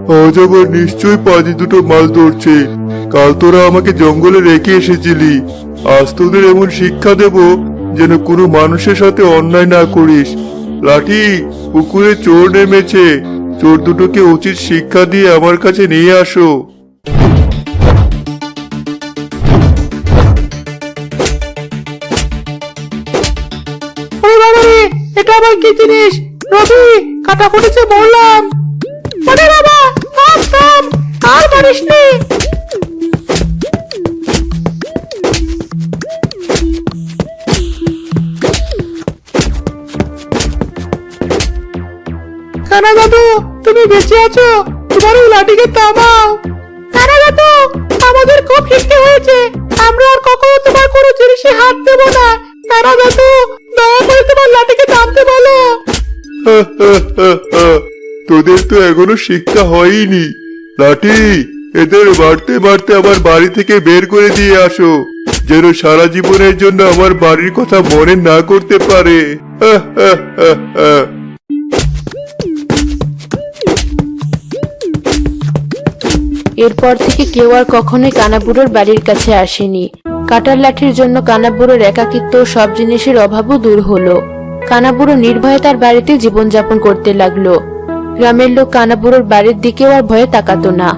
আজ আবার নিশ্চয়ই পাজি দুটো মাছ ধরছে। কাল তোরা আমাকে জঙ্গলে রেখে এসেছিলি, আজ তোদের এমন শিক্ষা দেব যেন কোনো মানুষের সাথে অন্যায় না করিস। লাঠি, পুকুরে চোর নেমেছে, চোর দুটোকে উচিত শিক্ষা দিয়ে আমার কাছে নিয়ে আসো। ওরে বাবা রে, এটা আবার কি জিনিস? রবি, কাটা ফুটেছে বললাম। ওরে বাবা, থাম থাম, আর মারিস নি। কানা দাদু, তুমি বেঁচে আছো? তোমার ওই লাঠিকে থামাও। কানা দাদু, আমাদের খুব শিখতে হয়েছে, আমরা আর কখনো তোমার কোনো জিনিসে হাত দেবো না। কানা দাদু, দয়া করে তোমার লাঠিকে থামতে বলো। তোদের তো এখনো শিক্ষা হয়নি। লাঠি, এদের মারতে মারতে আমার বাড়ি থেকে বের করে দিয়ে আসো, যেন সারা জীবনের জন্য আমার বাড়ির কথা মনে না করতে পারে। এরপর থেকে কেউ আর কখনোই কানাবুড়োর বাড়ির কাছে আসেনি। কাটার লাঠির জন্য কানাবুড়োর একাকিত্ব ও সব জিনিসের অভাবও দূর হলো। কানাবুড়ো নির্ভয়ে তার বাড়িতে জীবনযাপন করতে লাগলো। গ্রামের লোক কানাবুড়োর বাড়ির দিকেও আর ভয়ে তাকাতো না।